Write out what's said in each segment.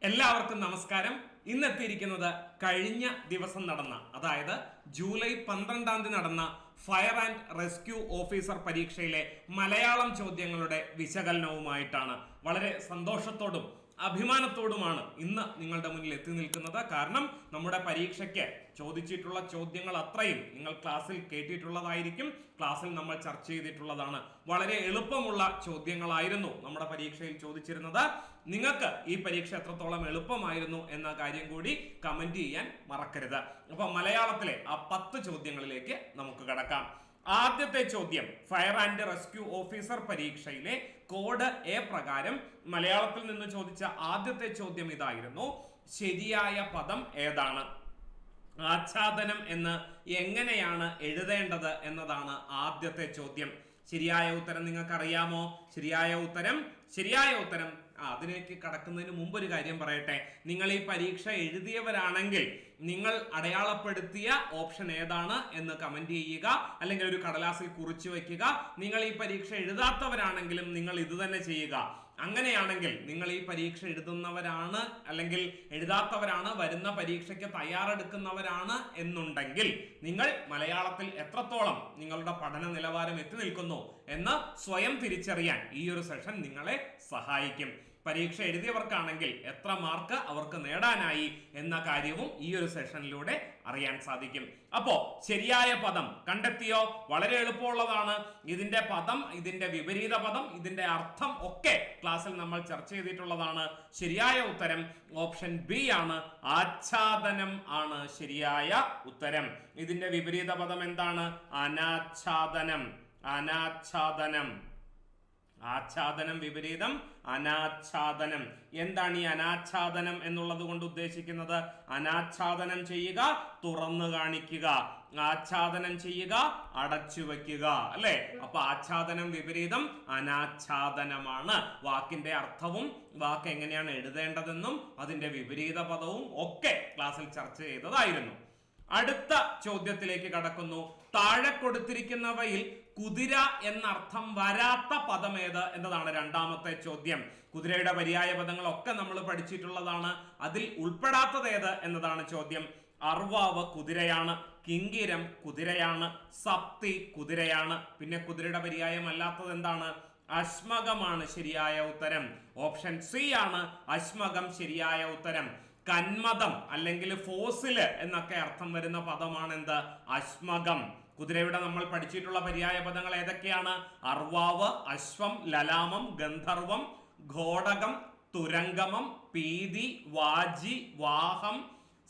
എല്ലാവർക്കും നമസ്കാരം. ഇന്നെത്തിയിരിക്കുന്നത് കഴിഞ്ഞ ദിവസം നടന്ന, അതായത് ജൂലൈ 12 നടന്ന ഫയർ ആൻഡ് റെസ്ക്യൂ ഓഫീസർ പരീക്ഷയിലെ മലയാളം ചോദ്യങ്ങളുടെ വിശകലനവുമായിട്ടാണ്. വളരെ സന്തോഷത്തോടും അഭിമാനത്തോടുമാണ് ഇന്ന് നിങ്ങളുടെ മുന്നിൽ എത്തി നിൽക്കുന്നത്. കാരണം നമ്മുടെ പരീക്ഷയ്ക്ക് ചോദിച്ചിട്ടുള്ള ചോദ്യങ്ങൾ അത്രയും നിങ്ങൾ ക്ലാസ്സിൽ കേട്ടിട്ടുള്ളതായിരിക്കും, ക്ലാസ്സിൽ നമ്മൾ ചർച്ച ചെയ്തിട്ടുള്ളതാണ്. വളരെ എളുപ്പമുള്ള ചോദ്യങ്ങളായിരുന്നു നമ്മുടെ പരീക്ഷയിൽ ചോദിച്ചിരുന്നത്. നിങ്ങൾക്ക് ഈ പരീക്ഷ എത്രത്തോളം എളുപ്പമായിരുന്നു എന്ന കാര്യം കൂടി കമന്റ് ചെയ്യാൻ മറക്കരുത്. അപ്പൊ മലയാളത്തിലെ ആ 10 ചോദ്യങ്ങളിലേക്ക് നമുക്ക് കടക്കാം. ആദ്യത്തെ ചോദ്യം ഫയർ ആൻഡ് റെസ്ക്യൂ ഓഫീസർ പരീക്ഷയിലെ കോഡ് എ പ്രകാരം മലയാളത്തിൽ നിന്ന് ചോദിച്ച ആദ്യത്തെ ചോദ്യം ഇതായിരുന്നു: ശരിയായ പദം ഏതാണ്? ആച്ഛാദനം എന്ന് എങ്ങനെയാണ് എഴുതേണ്ടത് എന്നതാണ് ആദ്യത്തെ ചോദ്യം. ശരിയായ ഉത്തരം നിങ്ങൾക്ക് അറിയാമോ? ശരിയായ ഉത്തരം അതിലേക്ക് കടക്കുന്നതിന് മുമ്പ് ഒരു കാര്യം പറയട്ടെ. നിങ്ങൾ ഈ പരീക്ഷ എഴുതിയവരാണെങ്കിൽ നിങ്ങൾ അടയാളപ്പെടുത്തിയ ഓപ്ഷൻ ഏതാണ് എന്ന് കമന്റ് ചെയ്യുക, അല്ലെങ്കിൽ ഒരു കടലാസിൽ കുറിച്ചു വെക്കുക. നിങ്ങൾ ഈ പരീക്ഷ എഴുതാത്തവരാണെങ്കിലും നിങ്ങൾ ഇത് തന്നെ ചെയ്യുക. അങ്ങനെയാണെങ്കിൽ നിങ്ങൾ ഈ പരീക്ഷ എഴുതുന്നവരാണ് അല്ലെങ്കിൽ എഴുതാത്തവരാണ്, വരുന്ന പരീക്ഷയ്ക്ക് തയ്യാറെടുക്കുന്നവരാണ് എന്നുണ്ടെങ്കിൽ നിങ്ങൾ മലയാളത്തിൽ എത്രത്തോളം നിങ്ങളുടെ പഠന നിലവാരം എത്തി നിൽക്കുന്നു എന്ന് സ്വയം തിരിച്ചറിയാൻ ഈ ഒരു സെഷൻ നിങ്ങളെ സഹായിക്കും. പരീക്ഷ എഴുതിയവർക്കാണെങ്കിൽ എത്ര മാർക്ക് അവർക്ക് നേടാനായി എന്ന കാര്യവും ഈ ഒരു സെഷനിലൂടെ അറിയാൻ സാധിക്കും. അപ്പോ ശരിയായ പദം കണ്ടെത്തിയോ? വളരെ എളുപ്പമുള്ളതാണ്. ഇതിന്റെ പദം, ഇതിന്റെ വിപരീത പദം, ഇതിന്റെ അർത്ഥം ഒക്കെ ക്ലാസ്സിൽ നമ്മൾ ചർച്ച ചെയ്തിട്ടുള്ളതാണ്. ശരിയായ ഉത്തരം ഓപ്ഷൻ ബി ആണ്. ആച്ഛാദനം ആണ് ശരിയായ ഉത്തരം. ഇതിന്റെ വിപരീത പദം എന്താണ്? അനാച്ഛാദനം. ആച്ഛാദനം വിപരീതം അനാച്ഛാദനം. എന്താണ് ഈ അനാച്ഛാദനം എന്നുള്ളത് കൊണ്ട് ഉദ്ദേശിക്കുന്നത്? അനാച്ഛാദനം ചെയ്യുക, തുറന്നു കാണിക്കുക. ആച്ഛാദനം ചെയ്യുക, അടച്ചു വെക്കുക, അല്ലെ? അപ്പൊ ആച്ഛാദനം വിപരീതം അനാച്ഛാദനമാണ്. വാക്കിന്റെ അർത്ഥവും വാക്ക് എങ്ങനെയാണ് എഴുതേണ്ടതെന്നും അതിന്റെ വിപരീത പദവും ഒക്കെ ക്ലാസ്സിൽ ചർച്ച ചെയ്തതായിരുന്നു. അടുത്ത ചോദ്യത്തിലേക്ക് കടക്കുന്നു. താഴെ കൊടുത്തിരിക്കുന്നവയിൽ കുതിര എന്നർത്ഥം വരാത്ത പദം ഏത് എന്നതാണ് രണ്ടാമത്തെ ചോദ്യം. കുതിരയുടെ പര്യായ പദങ്ങളൊക്കെ നമ്മൾ പഠിച്ചിട്ടുള്ളതാണ്. അതിൽ ഉൾപ്പെടാത്തത് ഏത് എന്നതാണ് ചോദ്യം. അർവാവ് കുതിരയാണ്, കിങ്കിരം കുതിരയാണ്, സപ്തി കുതിരയാണ്. പിന്നെ കുതിരയുടെ പര്യായം അല്ലാത്തത് എന്താണ്? അശ്മകമാണ് ശരിയായ ഉത്തരം. ഓപ്ഷൻ സി ആണ് അശ്മകം ശരിയായ ഉത്തരം. കന്മദം അല്ലെങ്കിൽ ഫോസില് എന്നൊക്കെ അർത്ഥം വരുന്ന പദമാണ് എന്ത്? അശ്മകം. കുതിരയുടെ നമ്മൾ പഠിച്ചിട്ടുള്ള പര്യായ പദങ്ങൾ ഏതൊക്കെയാണ്? അർവാവ്, അശ്വം, ലലാമം, ഗന്ധർവം, ഘോടകം, തുരങ്കമം, പീതി, വാജി, വാഹം,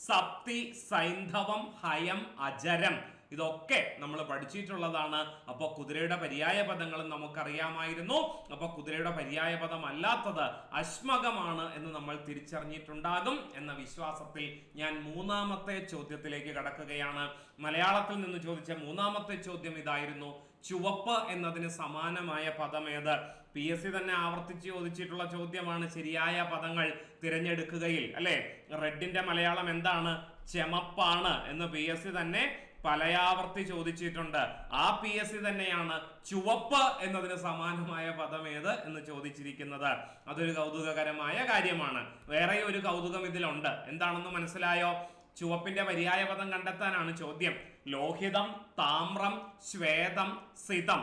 സപ്തി, സൈന്ധവം, ഹയം, അജരം. ഇതൊക്കെ നമ്മൾ പഠിച്ചിട്ടുള്ളതാണ്. അപ്പൊ കുതിരയുടെ പര്യായ പദങ്ങളും നമുക്കറിയാമായിരുന്നു. അപ്പൊ കുതിരയുടെ പര്യായ പദം അല്ലാത്തത് അശ്മകമാണ് എന്ന് നമ്മൾ തിരിച്ചറിഞ്ഞിട്ടുണ്ടാകും എന്ന വിശ്വാസത്തിൽ ഞാൻ മൂന്നാമത്തെ ചോദ്യത്തിലേക്ക് കടക്കുകയാണ്. മലയാളത്തിൽ നിന്ന് ചോദിച്ച മൂന്നാമത്തെ ചോദ്യം ഇതായിരുന്നു: ചുവപ്പ് എന്നതിന് സമാനമായ പദം ഏത്? PSC തന്നെ ആവർത്തിച്ച് ചോദിച്ചിട്ടുള്ള ചോദ്യമാണ്. ശരിയായ പദങ്ങൾ തിരഞ്ഞെടുക്കുകയിൽ, അല്ലെ? റെഡിന്റെ മലയാളം എന്താണ്? ചെമപ്പാണ് എന്ന് PSC തന്നെ പലയാവർത്തി ചോദിച്ചിട്ടുണ്ട്. ആ PSC തന്നെയാണ് ചുവപ്പ് എന്നതിന് സമാനമായ പദം ഏത് എന്ന് ചോദിച്ചിരിക്കുന്നത്. അതൊരു കൗതുകകരമായ കാര്യമാണ്. വേറെ ഒരു കൗതുകം ഇതിലുണ്ട്. എന്താണെന്ന് മനസ്സിലായോ? ചുവപ്പിന്റെ പര്യായ പദം കണ്ടെത്താനാണ് ചോദ്യം. ലോഹിതം, താമ്രം, ശ്വേതം, സിതം.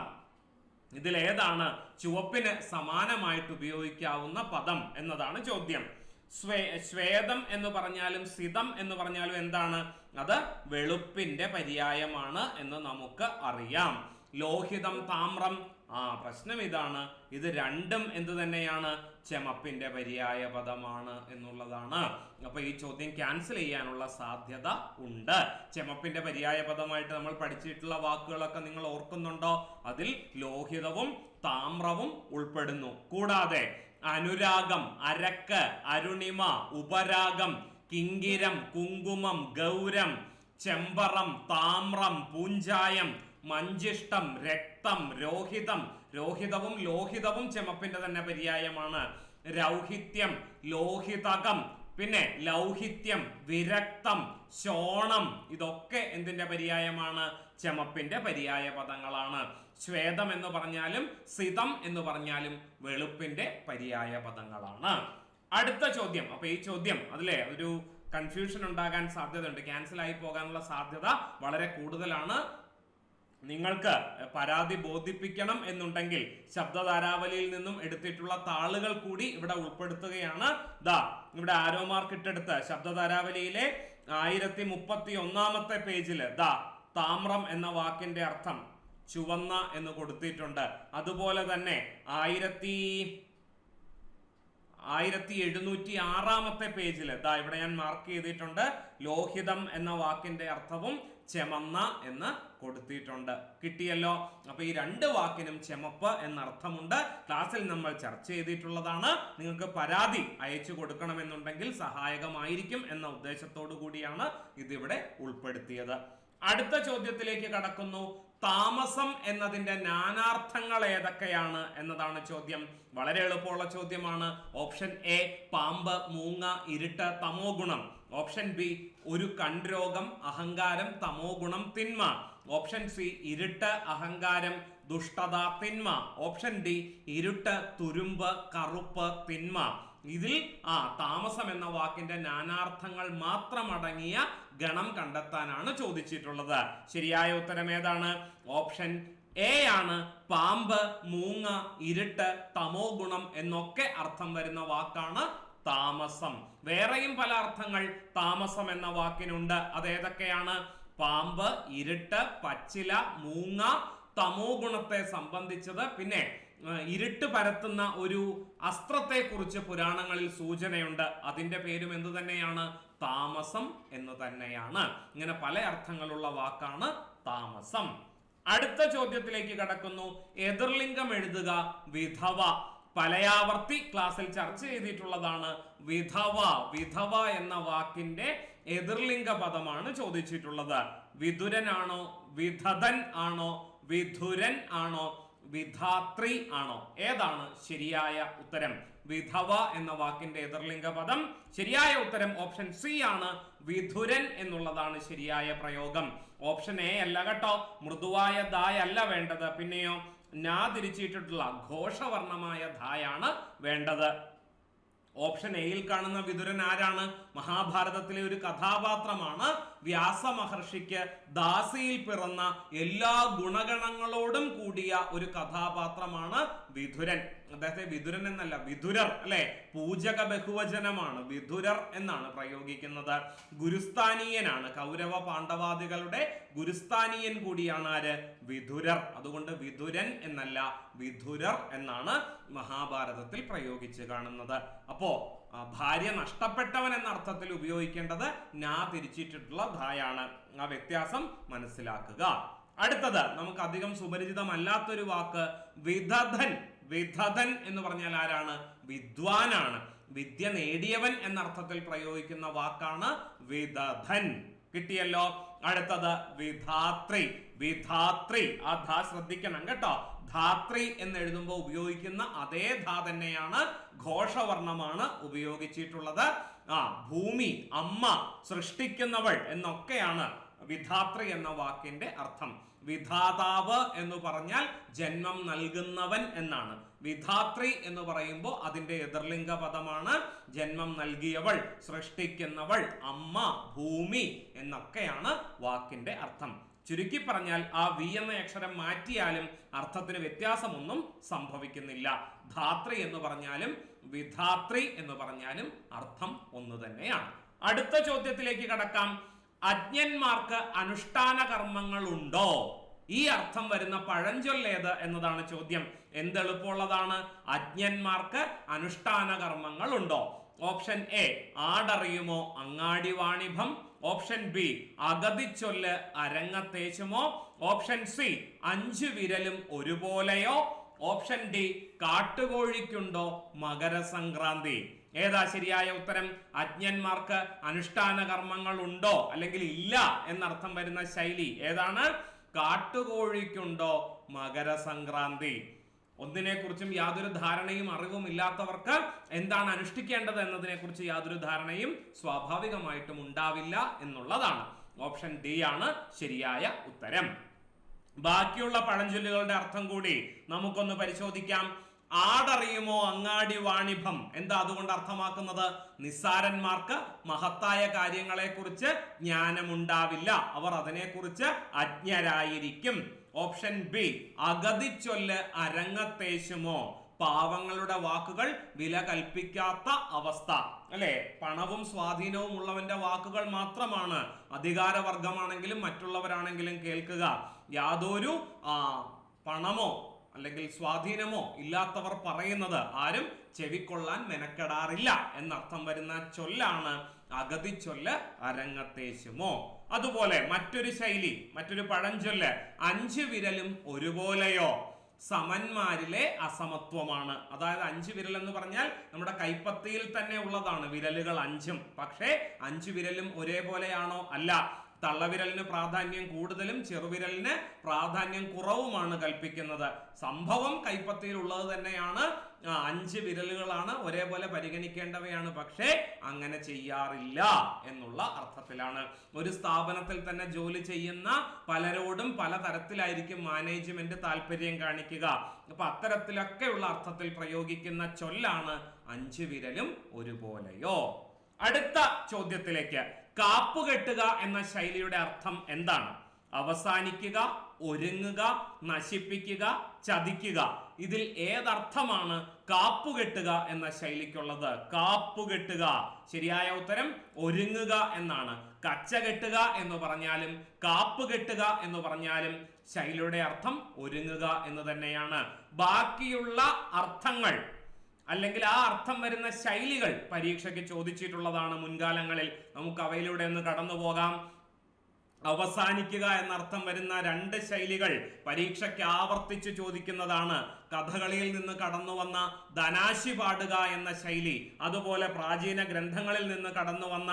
ഇതിലേതാണ് ചുവപ്പിന് സമാനമായിട്ട് ഉപയോഗിക്കാവുന്ന പദം എന്നതാണ് ചോദ്യം. ശ്വേതം എന്ന് പറഞ്ഞാലും സിതം എന്ന് പറഞ്ഞാലും എന്താണ്? അത് വെളുപ്പിന്റെ പര്യായമാണ് എന്ന് നമുക്ക് അറിയാം. ലോഹിതം, താമ്രം, പ്രശ്നം ഇതാണ്, ഇത് രണ്ടും എന്ത് തന്നെയാണ്? ചെമപ്പിന്റെ പര്യായ പദമാണ് എന്നുള്ളതാണ്. അപ്പൊ ഈ ചോദ്യം ക്യാൻസൽ ചെയ്യാനുള്ള സാധ്യത ഉണ്ട്. ചെമപ്പിന്റെ പര്യായ പദമായിട്ട് നമ്മൾ പഠിച്ചിട്ടുള്ള വാക്കുകളൊക്കെ നിങ്ങൾ ഓർക്കുന്നുണ്ടോ? അതിൽ ലോഹിതവും താമ്രവും ഉൾപ്പെടുന്നു. കൂടാതെ അനുരാഗം, അരക്ക്, അരുണിമ, ഉപരാഗം, കിങ്കിരം, കുങ്കുമം, ഗൗരം, ചെമ്പറം, താമ്രം, പൂഞ്ചായം, മഞ്ചിഷ്ടം, രക്തം, രോഹിതവും ലോഹിതവും ചെമപ്പിന്റെ തന്നെ പര്യായമാണ്. രൗഹിത്യം, ലോഹിതകം, പിന്നെ ലൗഹിത്യം, വിരക്തം, ശോണം, ഇതൊക്കെ എന്തിന്റെ പര്യായമാണ്? ചെമപ്പിന്റെ പര്യായ പദങ്ങളാണ്. ശ്വേതം എന്ന് പറഞ്ഞാലും സിതം എന്ന് പറഞ്ഞാലും വെളുപ്പിന്റെ പര്യായ പദങ്ങളാണ്. അടുത്ത ചോദ്യം. അപ്പൊ ഈ ചോദ്യം അതിലെ ഒരു കൺഫ്യൂഷൻ ഉണ്ടാകാൻ സാധ്യതയുണ്ട്, ക്യാൻസൽ ആയി പോകാനുള്ള സാധ്യത വളരെ കൂടുതലാണ്. നിങ്ങൾക്ക് പരാതി ബോധിപ്പിക്കണം എന്നുണ്ടെങ്കിൽ ശബ്ദധാരാവലിയിൽ നിന്നും എടുത്തിട്ടുള്ള താളുകൾ കൂടി ഇവിടെ ഉൾപ്പെടുത്തുകയാണ്. ഇവിടെ ആരോ മാർക്ക് ഇട്ടെടുത്ത് ശബ്ദധാരാവലിയിലെ 1031 പേജില് താമ്രം എന്ന വാക്കിന്റെ അർത്ഥം ചുവന്ന എന്ന് കൊടുത്തിട്ടുണ്ട്. അതുപോലെ തന്നെ 1706 പേജില് ഇവിടെ ഞാൻ മാർക്ക് ചെയ്തിട്ടുണ്ട്, ലോഹിതം എന്ന വാക്കിന്റെ അർത്ഥവും ചെമന്ന എന്ന് കൊടുത്തിട്ടുണ്ട്. കിട്ടിയല്ലോ. അപ്പൊ ഈ രണ്ട് വാക്കിനും ചെമപ്പ് എന്ന അർത്ഥമുണ്ട്. ക്ലാസ്സിൽ നമ്മൾ ചർച്ച ചെയ്തിട്ടുള്ളതാണ്. നിങ്ങൾക്ക് പരാതി അയച്ചു കൊടുക്കണമെന്നുണ്ടെങ്കിൽ സഹായകമായിരിക്കും എന്ന ഉദ്ദേശത്തോടു കൂടിയാണ് ഇതിവിടെ ഉൾപ്പെടുത്തിയത്. അടുത്ത ചോദ്യത്തിലേക്ക് കടക്കുന്നു. താമസം എന്നതിന്റെ നാനാർത്ഥങ്ങൾ ഏതൊക്കെയാണ് എന്നതാണ് ചോദ്യം. വളരെ എളുപ്പമുള്ള ചോദ്യമാണ്. ഓപ്ഷൻ എ പാമ്പ്, മൂങ്ങ, ഇരുട്ട്, തമോ ഗുണം. ഓപ്ഷൻ ബി ഒരു കൺരോഗം, അഹങ്കാരം, തമോ ഗുണം, തിന്മ. ഓപ്ഷൻ സി ഇരുട്ട്, അഹങ്കാരം, ദുഷ്ടത, തിന്മ. ഓപ്ഷൻ ഡി ഇരുട്ട്, തുരുമ്പ്, കറുപ്പ്, തിന്മ. ഇതിൽ താമസം എന്ന വാക്കിന്റെ നാനാർത്ഥങ്ങൾ മാത്രം അടങ്ങിയ ഗണം കണ്ടെത്താനാണ് ചോദിച്ചിട്ടുള്ളത്. ശരിയായ ഉത്തരം ഏതാണ്? ഓപ്ഷൻ എ ആണ്. പാമ്പ്, മൂങ്ങ, ഇരുട്ട്, തമോ ഗുണം എന്നൊക്കെ അർത്ഥം വരുന്ന വാക്കാണ് താമസം. വേറെയും പല അർത്ഥങ്ങൾ താമസം എന്ന വാക്കിനുണ്ട്. അതേതൊക്കെയാണ്? പാമ്പ്, ഇരുട്ട്, പച്ചില, മൂങ്ങ, തമോ ഗുണത്തെ സംബന്ധിച്ചത്. പിന്നെ ഇരുട്ട് പരത്തുന്ന ഒരു അസ്ത്രത്തെ കുറിച്ച് പുരാണങ്ങളിൽ സൂചനയുണ്ട്. അതിന്റെ പേരും എന്തു തന്നെയാണ്? താമസം എന്ന് തന്നെയാണ്. ഇങ്ങനെ പല അർത്ഥങ്ങളുള്ള വാക്കാണ് താമസം. അടുത്ത ചോദ്യത്തിലേക്ക് കടക്കുന്നു. എതിർലിംഗം എഴുതുക. വിധവ. പലയാവർത്തി ക്ലാസ്സിൽ ചർച്ച ചെയ്തിട്ടുള്ളതാണ്. വിധവ എന്ന വാക്കിന്റെ എതിർലിംഗ പദമാണ് ചോദിച്ചിട്ടുള്ളത്. വിതുരനാണോ, വിധതൻ ആണോ, വിധുരൻ ആണോ, വിധാത്രി ആണോ? ഏതാണ് ശരിയായ ഉത്തരം? വിധവ എന്ന വാക്കിന്റെ എതിർലിംഗ പദം. ശരിയായ ഉത്തരം ഓപ്ഷൻ സി ആണ്. വിധുരൻ എന്നുള്ളതാണ് ശരിയായ പ്രയോഗം. ഓപ്ഷൻ എ അല്ല കേട്ടോ. മൃദുവായ ധായ അല്ല വേണ്ടത്. പിന്നെയോ നാ തിരിച്ചിട്ടുള്ള ഘോഷവർണമായ ധായാണ് വേണ്ടത്. ഓപ്ഷൻ എയിൽ കാണുന്ന വിതുരൻ ആരാണ്? മഹാഭാരതത്തിലെ ഒരു കഥാപാത്രമാണ്. വ്യാസ മഹർഷിക്ക് ദാസിയിൽ പിറന്ന എല്ലാ ഗുണഗണങ്ങളോടും കൂടിയ ഒരു കഥാപാത്രമാണ് വിതുരൻ. അദ്ദേഹത്തെ വിതുരൻ എന്നല്ല വിതുരർ അല്ലെ, പൂജക ബഹുവചനമാണ്. വിതുരർ എന്നാണ് പ്രയോഗിക്കുന്നത്. ഗുരുസ്ഥാനീയനാണ്. കൗരവ പാണ്ഡവാദികളുടെ ഗുരുസ്ഥാനീയൻ കൂടിയാണ് ആര്? വിതുരർ. അതുകൊണ്ട് വിതുരൻ എന്നല്ല വിതുരർ എന്നാണ് മഹാഭാരതത്തിൽ പ്രയോഗിച്ച് കാണുന്നത്. അപ്പോ ഭാര്യ നഷ്ടപ്പെട്ടവൻ എന്ന അർത്ഥത്തിൽ ഉപയോഗിക്കേണ്ടത് നാ തിരിച്ചിട്ടുള്ള ധായാണ്. ആ വ്യത്യാസം മനസ്സിലാക്കുക. അടുത്തത് നമുക്ക് അധികം സുപരിചിതമല്ലാത്തൊരു വാക്ക് വിധതൻ. വിധതൻ എന്ന് പറഞ്ഞാൽ ആരാണ്? വിദ്വാനാണ്. വിദ്യ നേടിയവൻ എന്ന അർത്ഥത്തിൽ പ്രയോഗിക്കുന്ന വാക്കാണ് വിധതൻ. കിട്ടിയല്ലോ. അടുത്തത് വിധാത്രി. വിധാത്രി. ആ ധാ ശ്രദ്ധിക്കണം കേട്ടോ. ധാത്രി എന്ന് എഴുതുമ്പോൾ ഉപയോഗിക്കുന്ന അതേ ധാ തന്നെയാണ്, ഘോഷവർണമാണ് ഉപയോഗിച്ചിട്ടുള്ളത്. ഭൂമി, അമ്മ, സൃഷ്ടിക്കുന്നവൾ എന്നൊക്കെയാണ് വിധാത്രി എന്ന വാക്കിന്റെ അർത്ഥം. വിധാതാവ് എന്ന് പറഞ്ഞാൽ ജന്മം നൽകുന്നവൻ എന്നാണ്. വിധാത്രി എന്ന് പറയുമ്പോൾ അതിന്റെ എതിർലിംഗ പദമാണ് ജന്മം നൽകിയവൾ, സൃഷ്ടിക്കുന്നവൾ, അമ്മ, ഭൂമി എന്നൊക്കെയാണ് വാക്കിന്റെ അർത്ഥം. ചുരുക്കി പറഞ്ഞാൽ ആ വി എന്ന അക്ഷരം മാറ്റിയാലും അർത്ഥത്തിന് വ്യത്യാസമൊന്നും സംഭവിക്കുന്നില്ല. ധാത്രി എന്ന് പറഞ്ഞാലും വിധാത്രി എന്ന് പറഞ്ഞാലും അർത്ഥം ഒന്ന് തന്നെയാണ്. അടുത്ത ചോദ്യത്തിലേക്ക് കടക്കാം. അജ്ഞന്മാർക്ക് അനുഷ്ഠാന കർമ്മങ്ങൾ ഉണ്ടോ? ഈ അർത്ഥം വരുന്ന പഴഞ്ചൊല്ലേത് എന്നതാണ് ചോദ്യം. എന്തെളുപ്പമുള്ളതാണ്. അജ്ഞന്മാർക്ക് അനുഷ്ഠാന കർമ്മങ്ങൾ ഉണ്ടോ? ഓപ്ഷൻ എ ആടറിയുമോ അങ്ങാടി വാണിഭം. ഓപ്ഷൻ ബി അഗതിച്ചൊല്ല് അരങ്ങത്തേച്ചുമോ. ഓപ്ഷൻ സി 5 വിരലും ഒരുപോലെയോ. ഓപ്ഷൻ ഡി കാട്ടുകോഴിക്കുണ്ടോ മകരസംക്രാന്തി. ഏതാ ശരിയായ ഉത്തരം? അജ്ഞന്മാർക്ക് അനുഷ്ഠാന കർമ്മങ്ങൾ ഉണ്ടോ അല്ലെങ്കിൽ ഇല്ല എന്നർത്ഥം വരുന്ന ശൈലി ഏതാണ്? കാട്ടുകോഴിക്കുണ്ടോ മകരസംക്രാന്തി. ഒന്നിനെ കുറിച്ചും യാതൊരു ധാരണയും അറിവും ഇല്ലാത്തവർക്ക് എന്താണ് അനുഷ്ഠിക്കേണ്ടത് എന്നതിനെ കുറിച്ച് യാതൊരു ധാരണയും സ്വാഭാവികമായിട്ടും ഉണ്ടാവില്ല എന്നുള്ളതാണ്. ഓപ്ഷൻ ഡി ആണ് ശരിയായ ഉത്തരം. ബാക്കിയുള്ള പഴഞ്ചൊല്ലുകളുടെ അർത്ഥം കൂടി നമുക്കൊന്ന് പരിശോധിക്കാം. ആടറിയുമോ അങ്ങാടി വാണിഭം. എന്താ അതുകൊണ്ട് അർത്ഥമാക്കുന്നത്? നിസ്സാരന്മാർക്ക് മഹത്തായ കാര്യങ്ങളെ കുറിച്ച് ജ്ഞാനമുണ്ടാവില്ല, അവർ അതിനെക്കുറിച്ച് അജ്ഞരായിരിക്കും. Option B, അഗതിച്ചൊല്ല് അരങ്ങത്തേശുമോ. പാവങ്ങളുടെ വാക്കുകൾ വില കൽപ്പിക്കാത്ത അവസ്ഥ, അല്ലെ? പണവും സ്വാധീനവും ഉള്ളവന്റെ വാക്കുകൾ മാത്രമാണ് അധികാരവർഗമാണെങ്കിലും മറ്റുള്ളവരാണെങ്കിലും കേൾക്കുക. യാതൊരു പണമോ അല്ലെങ്കിൽ സ്വാധീനമോ ഇല്ലാത്തവർ പറയുന്നത് ആരും ചെവിക്കൊള്ളാൻ മെനക്കെടാറില്ല എന്നർത്ഥം വരുന്ന ചൊല്ലാണ് അഗതിച്ചൊല്ല് അരങ്ങത്തേശുമോ. അതുപോലെ മറ്റൊരു ശൈലി, മറ്റൊരു പഴഞ്ചൊല്ല്, 5 വിരലും ഒരുപോലെയോ. സമന്മാരിലെ അസമത്വമാണ്. അതായത് 5 വിരൽ എന്ന് പറഞ്ഞാൽ നമ്മുടെ കൈപ്പത്തിയിൽ തന്നെ ഉള്ളതാണ് വിരലുകൾ 5ഉം. പക്ഷേ 5 വിരലും ഒരേപോലെയാണോ? അല്ല. തള്ളവിരലിന് പ്രാധാന്യം കൂടുതലും ചെറുവിരലിന് പ്രാധാന്യം കുറവുമാണ് കൽപ്പിക്കുന്നത്. സംഭവം കൈപ്പത്തിയിൽ ഉള്ളത് തന്നെയാണ്, 5 വിരലുകളാണ്, ഒരേപോലെ പരിഗണിക്കേണ്ടവയാണ്. പക്ഷേ അങ്ങനെ ചെയ്യാറില്ല എന്നുള്ള അർത്ഥത്തിലാണ്. ഒരു സ്ഥാപനത്തിൽ തന്നെ ജോലി ചെയ്യുന്ന പലരോടും പലതരത്തിലായിരിക്കും മാനേജ്മെന്റ് താല്പര്യം കാണിക്കുക. അപ്പൊ അത്തരത്തിലൊക്കെയുള്ള അർത്ഥത്തിൽ പ്രയോഗിക്കുന്ന ചൊല്ലാണ് 5 വിരലും ഒരുപോലെയോ. അടുത്ത ചോദ്യത്തിലേക്ക്, കാപ്പുകെട്ടുക എന്ന ശൈലിയുടെ അർത്ഥം എന്താണ്? അവസാനിക്കുക, ഒരുങ്ങുക, നശിപ്പിക്കുക, ചതിക്കുക. ഇതിൽ ഏതർത്ഥമാണ് കാപ്പുകെട്ടുക എന്ന ശൈലിക്കുള്ളത്? കാപ്പുകെട്ടുക, ശരിയായ ഉത്തരം ഒരുങ്ങുക എന്നാണ്. കച്ചകെട്ടുക എന്ന് പറഞ്ഞാലും കാപ്പുകെട്ടുക എന്ന് പറഞ്ഞാലും ശൈലിയുടെ അർത്ഥം ഒരുങ്ങുക എന്ന് തന്നെയാണ്. ബാക്കിയുള്ള അർത്ഥങ്ങൾ അല്ലെങ്കിൽ ആ അർത്ഥം വരുന്ന ശൈലികൾ പരീക്ഷയ്ക്ക് ചോദിച്ചിട്ടുള്ളതാണ് മുൻകാലങ്ങളിൽ. നമുക്ക് അവയിലൂടെ ഒന്ന് കടന്നു പോകാം. അവസാനിക്കുക എന്നർത്ഥം വരുന്ന 2 ശൈലികൾ പരീക്ഷയ്ക്ക് ആവർത്തിച്ച് ചോദിക്കുന്നതാണ്. കഥകളിയിൽ നിന്ന് കടന്നു വന്ന ധനാശി പാടുക എന്ന ശൈലി, അതുപോലെ പ്രാചീന ഗ്രന്ഥങ്ങളിൽ നിന്ന് കടന്നു വന്ന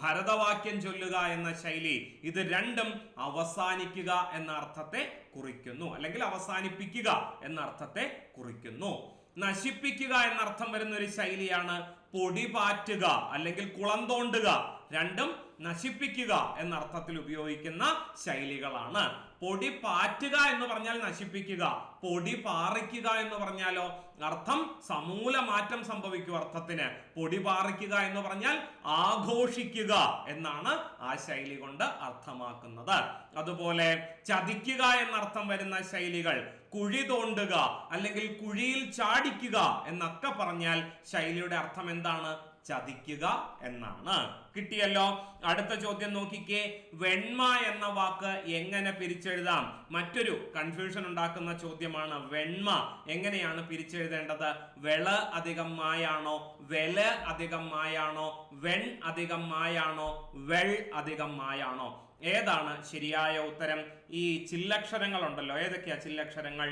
ഭരതവാക്യം ചൊല്ലുക എന്ന ശൈലി. ഇത് രണ്ടും അവസാനിക്കുക എന്ന അർത്ഥത്തെ കുറിക്കുന്നു, അല്ലെങ്കിൽ അവസാനിപ്പിക്കുക എന്ന അർത്ഥത്തെ കുറിക്കുന്നു. നശിപ്പിക്കുക എന്നർത്ഥം വരുന്ന ഒരു ശൈലിയാണ് പൊടിപാറ്റുക അല്ലെങ്കിൽ കുളം തോണ്ടുക. രണ്ടും നശിപ്പിക്കുക എന്ന അർത്ഥത്തിൽ ഉപയോഗിക്കുന്ന ശൈലികളാണ്. പൊടി പാറ്റുക എന്ന് പറഞ്ഞാൽ നശിപ്പിക്കുക, പൊടി പാറിക്കുക എന്ന് പറഞ്ഞാലോ അർത്ഥം സമൂല മാറ്റം സംഭവിക്കും അർത്ഥത്തിന്. പൊടി പാറിക്കുക എന്ന് പറഞ്ഞാൽ ആഘോഷിക്കുക എന്നാണ് ആ ശൈലി കൊണ്ട് അർത്ഥമാക്കുന്നത്. അതുപോലെ ചതിക്കുക എന്നർത്ഥം വരുന്ന ശൈലികൾ കുഴി തോണ്ടുക അല്ലെങ്കിൽ കുഴിയിൽ ചാടിക്കുക എന്നൊക്കെ പറഞ്ഞാൽ ശൈലിയുടെ അർത്ഥം എന്താണ്? ചതിക്കുക എന്നാണ്. കിട്ടിയല്ലോ. അടുത്ത ചോദ്യം നോക്കിക്കേ, വെണ്മ എന്ന വാക്ക് എങ്ങനെ പിരിച്ചെഴുതാം? മറ്റൊരു കൺഫ്യൂഷൻ ഉണ്ടാക്കുന്ന ചോദ്യമാണ്. വെണ്മ എങ്ങനെയാണ് പിരിച്ചെഴുതേണ്ടത്? വെള അധികം മായാണോ, വെല അധികം മായാണോ, വെൺ അധികം മായാണോ, വെൾ അധികം മായാണോ? ഏതാണ് ശരിയായ ഉത്തരം? ഈ ചില്ലക്ഷരങ്ങൾ ഉണ്ടല്ലോ, ഏതൊക്കെയാ ചില്ലക്ഷരങ്ങൾ?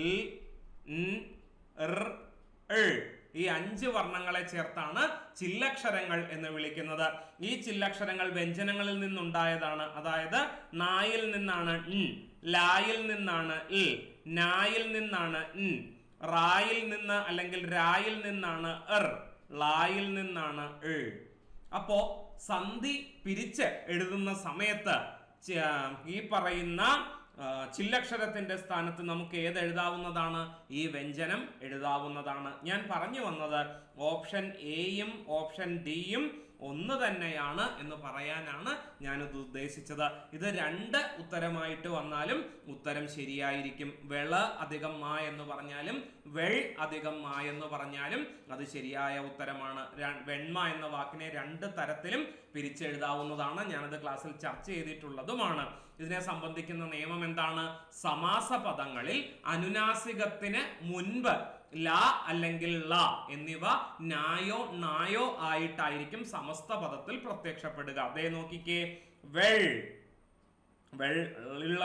ഈ 5 വർണ്ണങ്ങളെ ചേർത്താണ് ചില്ലക്ഷരങ്ങൾ എന്ന് വിളിക്കുന്നത്. ഈ ചില്ലക്ഷരങ്ങൾ വ്യഞ്ജനങ്ങളിൽ നിന്നുണ്ടായതാണ്. അതായത് നായിൽ നിന്നാണ് ൻ, ലായിൽ നിന്നാണ് ഇ, നായിൽ നിന്നാണ് ൻ, റായിൽ നിന്ന് അല്ലെങ്കിൽ രായിൽ നിന്നാണ് എർ, ലായിൽ നിന്നാണ് ഇ. അപ്പോ സന്ധി പിരിച്ച് എഴുതുന്ന സമയത്ത് ഈ പറയുന്ന ചില്ലക്ഷരത്തിന്റെ സ്ഥാനത്ത് നമുക്ക് ഏത് എഴുതാവുന്നതാണ്? ഈ വ്യഞ്ജനം എഴുതാവുന്നതാണ്. ഞാൻ പറഞ്ഞു വന്നത് ഓപ്ഷൻ എയും ഓപ്ഷൻ ഡിയും ഒന്ന് തന്നെയാണ് എന്ന് പറയാനാണ് ഞാനിത് ഉദ്ദേശിച്ചത്. ഇത് 2 ഉത്തരമായിട്ട് വന്നാലും ഉത്തരം ശരിയായിരിക്കും. വെള അധികം മാ എന്ന് പറഞ്ഞാലും വെൾ അധികം മാ എന്ന് പറഞ്ഞാലും അത് ശരിയായ ഉത്തരമാണ്. വെണ്മ എന്ന വാക്കിനെ 2 തരത്തിലും പിരിച്ചെഴുതാവുന്നതാണ്. ഞാനത് ക്ലാസ്സിൽ ചർച്ച ചെയ്തിട്ടുള്ളതുമാണ്. ഇതിനെ സംബന്ധിക്കുന്ന നിയമം എന്താണ്? സമാസ പദങ്ങളിൽ അനുനാസികത്തിന് മുൻപ് ല അല്ലെങ്കിൽ ള എന്നിവ നായോ നായോ ആയിട്ടായിരിക്കും സമസ്ത പദത്തിൽ പ്രത്യക്ഷപ്പെടുക. അതേ നോക്കിക്കേ, വെൾ, വെൾ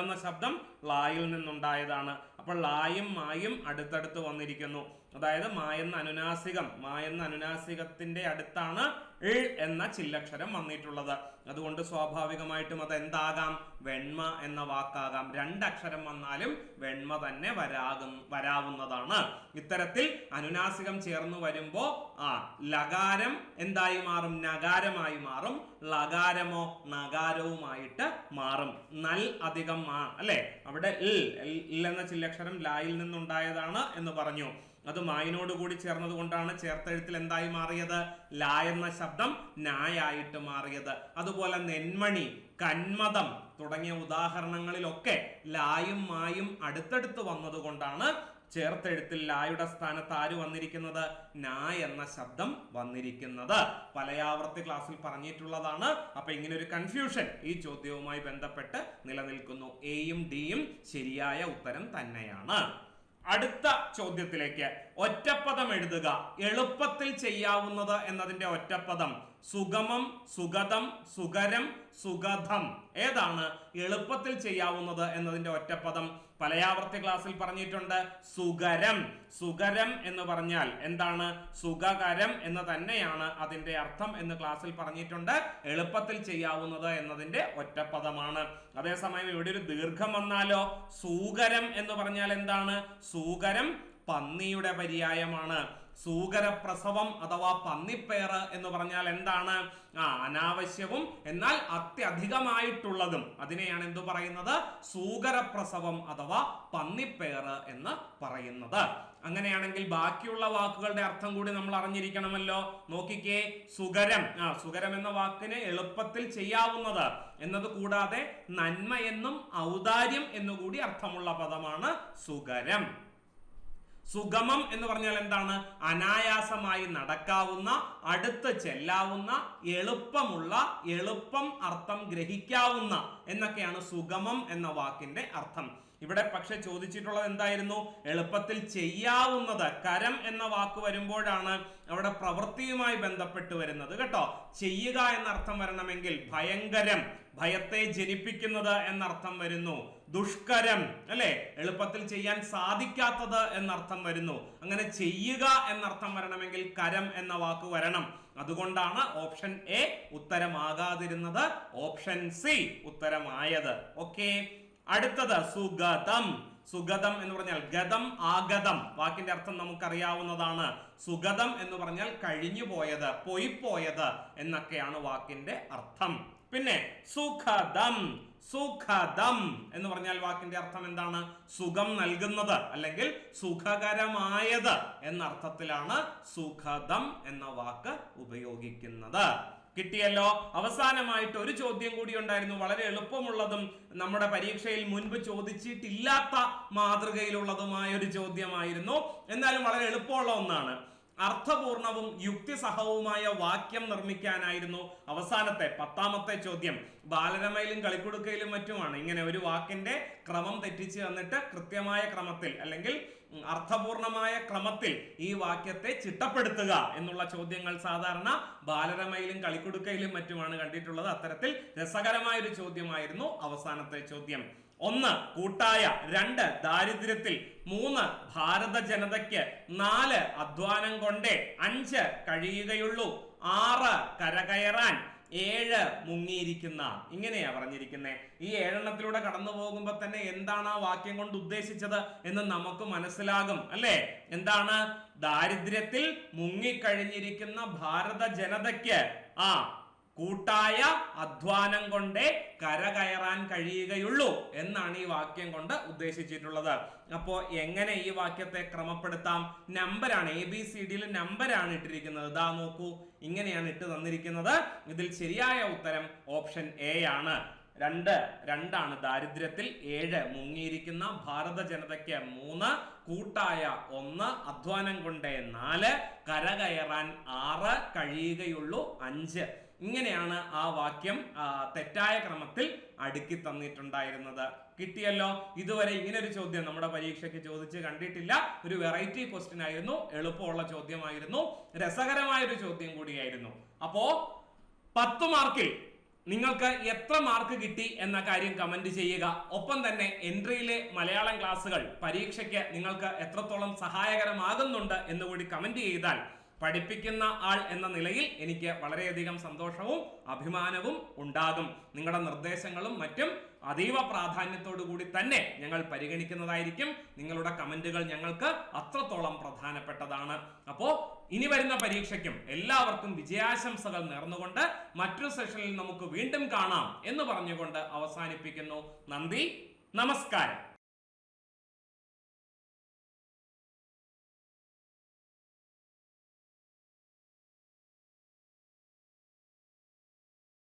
എന്ന ശബ്ദം ലായിൽ നിന്നുണ്ടായതാണ്. അപ്പോൾ ലായും മായും അടുത്തടുത്ത് വന്നിരിക്കുന്നു. അതായത് മായെന്ന അനുനാസികത്തിന്റെ അടുത്താണ് ഇ എന്ന ചില്ലക്ഷരം വന്നിട്ടുള്ളത്. അതുകൊണ്ട് സ്വാഭാവികമായിട്ടും അത് എന്താകാം? വെണ്മ എന്ന വാക്കാകാം. 2 അക്ഷരം വന്നാലും വെണ്മ തന്നെ വരാവുന്നതാണ്. ഇത്തരത്തിൽ അനുനാസികം ചേർന്ന് വരുമ്പോ ലകാരം എന്തായി മാറും? നകാരമായി മാറും. ലകാരമോ നകാരവുമായിട്ട് മാറും. നൽ അധികം മാ, അല്ലെ? അവിടെ ഇൽ എന്ന ചില്ലക്ഷരം ലായിൽ നിന്നുണ്ടായതാണ് എന്ന് പറഞ്ഞു. അത് മായിനോട് കൂടി ചേർന്നത് കൊണ്ടാണ് ചേർത്തെഴുത്തിൽ എന്തായി മാറിയത്? ലാ എന്ന ശബ്ദം നായായിട്ട് മാറിയത്. അതുപോലെ നെന്മണി, കന്മദം തുടങ്ങിയ ഉദാഹരണങ്ങളിലൊക്കെ ലായും മായും അടുത്തടുത്ത് വന്നത് കൊണ്ടാണ് ചേർത്തെഴുത്തിൽ ലായുടെ സ്ഥാനത്ത് ആര് വന്നിരിക്കുന്നത്? നാ എന്ന ശബ്ദം വന്നിരിക്കുന്നത്. പലയാവർത്തി ക്ലാസ്സിൽ പറഞ്ഞിട്ടുള്ളതാണ്. അപ്പൊ ഇങ്ങനെ ഒരു കൺഫ്യൂഷൻ ഈ ചോദ്യവുമായി ബന്ധപ്പെട്ട് നിലനിൽക്കുന്നു. എയും ഡിയും ശരിയായ ഉത്തരം തന്നെയാണ്. അടുത്ത ചോദ്യത്തിലേക്ക്. ഒറ്റപ്പദം എഴുതുക. എളുപ്പത്തിൽ ചെയ്യാവുന്നത് എന്നതിന്റെ ഒറ്റപ്പദം സുഗമം, സുഗതം, സുഗരം, സുഗധം. ഏതാണ് എളുപ്പത്തിൽ ചെയ്യാവുന്നത് എന്നതിന്റെ ഒറ്റപ്പദം? പലയാവർത്തി ക്ലാസ്സിൽ പറഞ്ഞിട്ടുണ്ട് സുഗരം. സുഗരം എന്ന് പറഞ്ഞാൽ എന്താണ്? സുഖകരം എന്ന് തന്നെയാണ് അതിന്റെ അർത്ഥം എന്ന് ക്ലാസ്സിൽ പറഞ്ഞിട്ടുണ്ട്. എളുപ്പത്തിൽ ചെയ്യാവുന്നത് എന്നതിന്റെ ഒറ്റപ്പദമാണ്. അതേസമയം ഇവിടെ ഒരു ദീർഘം വന്നാലോ? സൂകരം എന്ന് പറഞ്ഞാൽ എന്താണ്? സൂകരം പന്നിയുടെ പര്യായമാണ്. സൂകരപ്രസവം അഥവാ പന്നിപ്പേറ് എന്ന് പറഞ്ഞാൽ എന്താണ്? അനാവശ്യവും എന്നാൽ അത്യധികമായിട്ടുള്ളതും അതിനെയാണ് എന്തു പറയുന്നത്? സൂകരപ്രസവം അഥവാ പന്നിപ്പേറ് എന്ന് പറയുന്നത്. അങ്ങനെയാണെങ്കിൽ ബാക്കിയുള്ള വാക്കുകളുടെ അർത്ഥം കൂടി നമ്മൾ അറിഞ്ഞിരിക്കണമല്ലോ. നോക്കിക്കേ, സുഗരം. സുഗരം എന്ന വാക്കിന് എളുപ്പത്തിൽ ചെയ്യാവുന്നത് എന്നത് കൂടാതെ നന്മ എന്നും ഔദാര്യം എന്നുകൂടി അർത്ഥമുള്ള പദമാണ് സുഗരം. സുഗമം എന്ന് പറഞ്ഞാൽ എന്താണ്? അനായാസമായി നടക്കാവുന്ന, അടുത്ത് ചെല്ലാവുന്ന, എളുപ്പമുള്ള, എളുപ്പം അർത്ഥം ഗ്രഹിക്കാവുന്ന എന്നൊക്കെയാണ് സുഗമം എന്ന വാക്കിന്റെ അർത്ഥം. ഇവിടെ പക്ഷെ ചോദിച്ചിട്ടുള്ളത് എന്തായിരുന്നു? എളുപ്പത്തിൽ ചെയ്യാവുന്നത്. കരം എന്ന വാക്ക് വരുമ്പോഴാണ് അവിടെ പ്രവൃത്തിയുമായി ബന്ധപ്പെട്ട് വരുന്നത് കേട്ടോ. ചെയ്യുക എന്നർത്ഥം വരണമെങ്കിൽ ഭയങ്കരം, ഭയത്തെ ജനിപ്പിക്കുന്നത് എന്നർത്ഥം വരുന്നു. ദുഷ്കരം അല്ലെ, എളുപ്പത്തിൽ ചെയ്യാൻ സാധിക്കാത്തത് എന്നർത്ഥം വരുന്നു. അങ്ങനെ ചെയ്യുക എന്നർത്ഥം വരണമെങ്കിൽ കരം എന്ന വാക്ക് വരണം. അതുകൊണ്ടാണ് ഓപ്ഷൻ എ ഉത്തരമാകാതിരുന്നത്, ഓപ്ഷൻ സി ഉത്തരമായത്. ഓക്കെ, അടുത്തത് സുഗതം. സുഗതം എന്ന് പറഞ്ഞാൽ ഗതം, ആഗതം. വാക്കിന്റെ അർത്ഥം നമുക്കറിയാവുന്നതാണ്. സുഗതം എന്ന് പറഞ്ഞാൽ കഴിഞ്ഞു പോയത്, പോയിപ്പോയത് എന്നൊക്കെയാണ് വാക്കിന്റെ അർത്ഥം. പിന്നെ സുഖദം. സുഖദം എന്ന് പറഞ്ഞാൽ വാക്കിന്റെ അർത്ഥം എന്താണ്? സുഖം നൽകുന്നത് അല്ലെങ്കിൽ സുഖകരമായത് എന്ന അർത്ഥത്തിലാണ് സുഖദം എന്ന വാക്ക് ഉപയോഗിക്കുന്നത്. കിട്ടിയല്ലോ. അവസാനമായിട്ട് ഒരു ചോദ്യം കൂടി ഉണ്ടായിരുന്നു, വളരെ എളുപ്പമുള്ളതും നമ്മുടെ പരീക്ഷയിൽ മുൻപ് ചോദിച്ചിട്ടില്ലാത്ത മാതൃകയിലുള്ളതുമായ ഒരു ചോദ്യമായിരുന്നു. എന്നാലും വളരെ എളുപ്പമുള്ള ഒന്നാണ്. അർത്ഥപൂർണവും യുക്തിസഹവുമായ വാക്യം നിർമ്മിക്കാനായിരുന്നു അവസാനത്തെ 10ാമത്തെ ചോദ്യം. ബാലരമയിലും കളിക്കുടുക്കയിലും മറ്റുമാണ് ഇങ്ങനെ ഒരു വാക്കിന്റെ ക്രമം തെറ്റിച്ച് തന്നിട്ട് കൃത്യമായ ക്രമത്തിൽ അല്ലെങ്കിൽ അർത്ഥപൂർണമായ ക്രമത്തിൽ ഈ വാക്യത്തെ ചിട്ടപ്പെടുത്തുക എന്നുള്ള ചോദ്യങ്ങൾ സാധാരണ ബാലരമയിലും കളിക്കുടുക്കയിലും മറ്റുമാണ് കണ്ടിട്ടുള്ളത്. അത്തരത്തിൽ രസകരമായ ഒരു ചോദ്യമായിരുന്നു അവസാനത്തെ ചോദ്യം. 1 കൂട്ടായ, 2 ദാരിദ്ര്യത്തിൽ, 3 ഭാരത ജനതയ്ക്ക്, 4 അധ്വാനം കൊണ്ടേ, 5 കഴിയുകയുള്ളൂ, 6 കരകയറാൻ, 7 മുങ്ങിയിരിക്കുന്ന. ഇങ്ങനെയാ പറഞ്ഞിരിക്കുന്നത്. ഈ 7 കടന്നു പോകുമ്പോ തന്നെ എന്താണ് ആ വാക്യം കൊണ്ട് ഉദ്ദേശിച്ചത് എന്ന് നമുക്ക് മനസ്സിലാകും അല്ലെ? എന്താണ്? ദാരിദ്ര്യത്തിൽ മുങ്ങിക്കഴിഞ്ഞിരിക്കുന്ന ഭാരത ജനതയ്ക്ക് കൂട്ടായ അധ്വാനം കൊണ്ടേ കരകയറാൻ കഴിയുകയുള്ളൂ എന്നാണ് ഈ വാക്യം കൊണ്ട് ഉദ്ദേശിച്ചിട്ടുള്ളത്. അപ്പോ എങ്ങനെ ഈ വാക്യത്തെ ക്രമപ്പെടുത്താം? നമ്പറാണ്, ABCDയിൽ നമ്പറാണ് ഇട്ടിരിക്കുന്നത്. ഇതാ നോക്കൂ, ഇങ്ങനെയാണ് ഇട്ട് തന്നിരിക്കുന്നത്. ഇതിൽ ശരിയായ ഉത്തരം ഓപ്ഷൻ എ ആണ്. 2 ദാരിദ്ര്യത്തിൽ, 7 മുങ്ങിയിരിക്കുന്ന ഭാരത ജനതയ്ക്ക്, 3 കൂട്ടായ, 1 അധ്വാനം കൊണ്ടേ, 4 കരകയറാൻ, 6 കഴിയുകയുള്ളൂ, 5. ഇങ്ങനെയാണ് ആ വാക്യം തെറ്റായ ക്രമത്തിൽ അടുക്കി തന്നിട്ടുണ്ടായിരുന്നത്. കിട്ടിയല്ലോ. ഇതുവരെ ഇങ്ങനെ ഒരു ചോദ്യം നമ്മുടെ പരീക്ഷയ്ക്ക് ചോദിച്ച് കണ്ടിട്ടില്ല. ഒരു വെറൈറ്റി ക്വസ്റ്റ്യൻ ആയിരുന്നു, എളുപ്പമുള്ള ചോദ്യമായിരുന്നു, രസകരമായ ഒരു ചോദ്യം കൂടിയായിരുന്നു. അപ്പോ 10 മാർക്കിൽ നിങ്ങൾക്ക് എത്ര മാർക്ക് കിട്ടി എന്ന കാര്യം കമന്റ് ചെയ്യുക. ഒപ്പം തന്നെ എൻട്രിയിലെ മലയാളം ക്ലാസ്സുകൾ പരീക്ഷയ്ക്ക് നിങ്ങൾക്ക് എത്രത്തോളം സഹായകരമാകുന്നുണ്ട് എന്നുകൂടി കമന്റ് ചെയ്താൽ പഠിപ്പിക്കുന്ന ആൾ എന്ന നിലയിൽ എനിക്ക് വളരെയധികം സന്തോഷവും അഭിമാനവും ഉണ്ടാകും. നിങ്ങളുടെ നിർദ്ദേശങ്ങളും മറ്റും അതീവ പ്രാധാന്യത്തോടു കൂടി തന്നെ ഞങ്ങൾ പരിഗണിക്കുന്നതായിരിക്കും. നിങ്ങളുടെ കമന്റുകൾ ഞങ്ങൾക്ക് അത്രത്തോളം പ്രധാനപ്പെട്ടതാണ്. അപ്പോ ഇനി വരുന്ന പരീക്ഷയ്ക്കും എല്ലാവർക്കും വിജയാശംസകൾ നേർന്നുകൊണ്ട് മറ്റൊരു സെഷനിൽ നമുക്ക് വീണ്ടും കാണാം എന്ന് പറഞ്ഞുകൊണ്ട് അവസാനിപ്പിക്കുന്നു. നന്ദി, നമസ്കാരം.